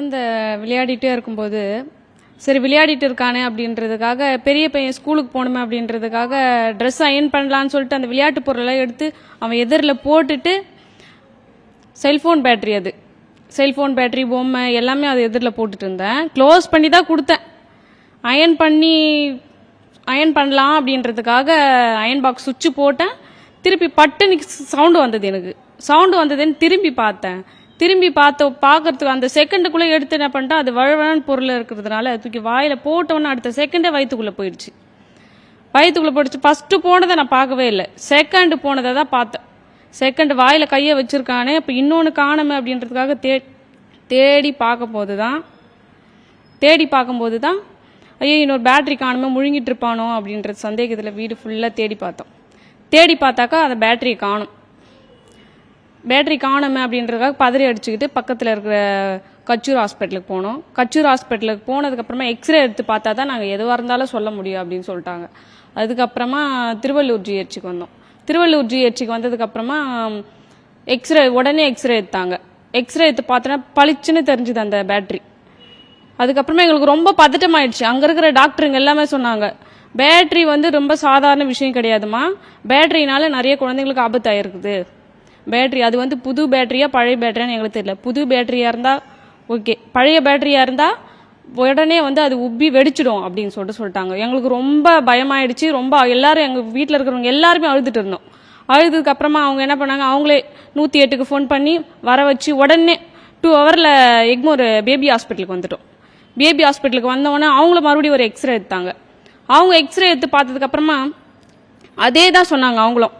குழந்தை விளையாடிட்டே இருக்கும்போது சரி விளையாடிட்டு இருக்கானே அப்படின்றதுக்காக பெரிய பையன் ஸ்கூலுக்கு போகணுமே அப்படின்றதுக்காக ட்ரெஸ் அயர்ன் பண்ணலான்னு சொல்லிட்டு அந்த விளையாட்டு பொருளை எடுத்து அவன் எதிரில் போட்டுட்டு செல்ஃபோன் பேட்டரி, அது செல்ஃபோன் பேட்டரி, பொம்மை எல்லாமே அது எதிரில் போட்டுட்டு இருந்தேன். க்ளோஸ் பண்ணி தான் கொடுத்தேன். அயர்ன் பண்ணலாம் அப்படின்றதுக்காக அயர்ன் பாக்ஸ் சுவிட்சு போட்டேன். திருப்பி பட்டுன்னு சவுண்டு வந்தது. எனக்கு சவுண்டு வந்ததுன்னு திரும்பி பார்த்தேன். பார்க்கறதுக்கு அந்த செகண்டுக்குள்ளே எடுத்து என்ன பண்ணிட்டேன், அது வழவழன்னு பொருள் இருக்கிறதுனால தூக்கி வாயில் போட்டோன்னு அடுத்த செகண்டே வயிற்றுக்குள்ளே போயிடுச்சு. ஃபஸ்ட்டு போனதை நான் பார்க்கவே இல்லை, செகண்டு போனதை தான் பார்த்தேன். செகண்ட் வாயில் கையை வச்சிருக்கானே, இப்போ இன்னொன்று காணுமே அப்படின்றதுக்காக தேடி பார்க்கும்போது தான் ஐயோ இன்னொரு பேட்டரி காணுமே, முழுங்கிட்டு இருப்பானோ அப்படின்ற சந்தேகத்தில் வீடு ஃபுல்லாக தேடி பார்த்தாக்கா அந்த பேட்டரி காணுமே அப்படின்றதுக்காக பதறி அடிச்சுக்கிட்டு பக்கத்தில் இருக்கிற கச்சூர் ஹாஸ்பிட்டலுக்கு போனோம். கச்சூர் ஹாஸ்பிட்டலுக்கு போனதுக்கப்புறமா எக்ஸ்ரே எடுத்து பார்த்தா தான் நாங்கள் எதுவாக இருந்தாலும் சொல்ல முடியும் அப்படின்னு சொல்லிட்டாங்க. அதுக்கப்புறமா திருவள்ளூர் ஜிஹெச்சுக்கு வந்தோம். திருவள்ளூர் ஜிஹெச்சுக்கு வந்ததுக்கப்புறமா உடனே எக்ஸ்ரே எடுத்தாங்க. எக்ஸ்ரே எடுத்து பார்த்தோன்னா பளிச்சுன்னு தெரிஞ்சுது அந்த பேட்டரி. அதுக்கப்புறமா எங்களுக்கு ரொம்ப பதட்டமாயிடுச்சு. அங்கே இருக்கிற டாக்டருங்க எல்லாமே சொன்னாங்க, பேட்டரி ரொம்ப சாதாரண விஷயம் கிடையாதுமா, பேட்டரினால நிறைய குழந்தைங்களுக்கு ஆபத்தாயிருக்குது. பேட்டரி அது புது பேட்டரியா பழைய பேட்டரியான்னு எங்களுக்கு தெரியல. புது பேட்டரியா இருந்தா ஓகே, பழைய பேட்டரியா இருந்தா உடனே அது உப்பி வெடிச்சிடும் அப்படின்னு சொல்லிட்டாங்க. எங்களுக்கு ரொம்ப பயமாயிடுச்சு. ரொம்ப எல்லாரும் எங்க வீட்டில் இருக்கிறவங்க எல்லாருமே அழுதுட்டு இருந்தோம். அழுதுக்கு அப்புறமா அவங்க என்ன பண்ணாங்க, அவங்களே 108க்கு ஃபோன் பண்ணி வர வச்சு உடனே 2 ஹவர்ல எக்மோர் பேபி ஹாஸ்பிட்டலுக்கு வந்துட்டோம். பேபி ஹாஸ்பிட்டலுக்கு வந்தோடனே அவங்கள மறுபடியும் ஒரு எக்ஸ்ரே எடுத்தாங்க. அவங்க எக்ஸ்ரே எடுத்து பார்த்ததுக்கு அப்புறமா அதே தான் சொன்னாங்க. அவங்களும்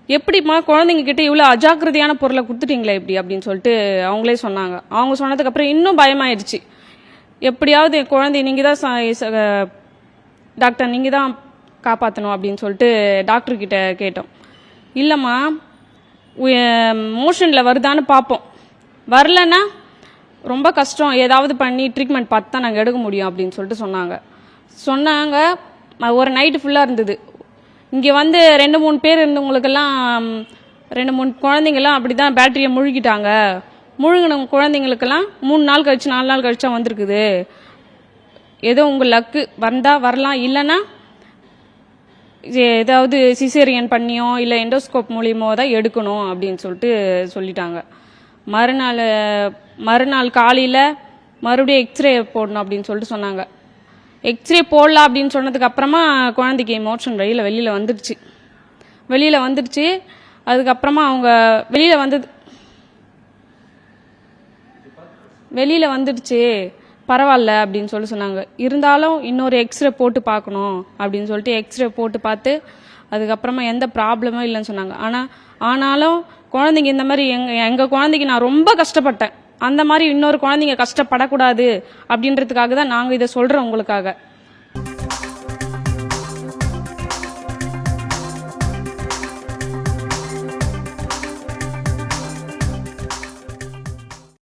எப்படிமா குழந்தைங்க கிட்ட இவ்வளோ அஜாக்கிரதையான பொருளை கொடுத்துட்டீங்களே இப்படி அப்படின்னு சொல்லிட்டு அவங்களே சொன்னாங்க. அவங்க சொன்னதுக்கு அப்புறம் இன்னும் பயமாயிடுச்சு. எப்படியாவது குழந்தை நீங்கள் தான் டாக்டர் நீங்கள் தான் காப்பாற்றணும் அப்படின்னு சொல்லிட்டு டாக்டர்கிட்ட கேட்டோம். இல்லைம்மா மோஷனில் வருதான்னு பார்ப்போம், வரலன்னா ரொம்ப கஷ்டம், ஏதாவது பண்ணி ட்ரீட்மெண்ட் பார்த்து தான் நாங்கள் எடுக்க முடியும் அப்படின்னு சொல்லிட்டு சொன்னாங்க. ஒரு நைட்டு ஃபுல்லாக இருந்தது. இங்கே 2-3 பேர் இருந்தவங்களுக்கெல்லாம் 2-3 குழந்தைங்கள்லாம் அப்படி தான் பேட்டரியை முழுகிட்டாங்க. முழுகின குழந்தைங்களுக்கெல்லாம் 3 நாள் கழிச்சு 4 நாள் கழிச்சா வந்திருக்குது. ஏதோ உங்கள் லக்கு வரலாம், இல்லைன்னா ஏதாவது சிசேரியன் பண்ணியோ இல்லை எண்டோஸ்கோப் மூலியமோ தான் எடுக்கணும் அப்படின்னு சொல்லிட்டாங்க. மறுநாள் காலையில் மறுபடியும் எக்ஸ்ரே போடணும் அப்படின்னு சொல்லிட்டு சொன்னாங்க. எக்ஸ்ரே போடலாம் அப்படின்னு சொன்னதுக்கு அப்புறமா குழந்தைக்கு மோஷன் வெளியில் வந்துடுச்சு. அதுக்கப்புறமா அவங்க வெளியில் வந்துடுச்சு பரவாயில்ல அப்படின்னு சொன்னாங்க. இருந்தாலும் இன்னொரு எக்ஸ்ரே போட்டு பார்க்கணும் அப்படின்னு சொல்லிட்டு எக்ஸ்ரே போட்டு பார்த்து அதுக்கப்புறமா எந்த ப்ராப்ளமும் இல்லைன்னு சொன்னாங்க. ஆனாலும் குழந்தைங்க இந்த மாதிரி எங்கள் குழந்தைக்கு நான் ரொம்ப கஷ்டப்பட்டேன். அந்த மாதிரி இன்னொரு குழந்தைங்க கஷ்டப்படக்கூடாது அப்படின்றதுக்காக தான் நாங்கள் இதை சொல்கிறோம் உங்களுக்காக.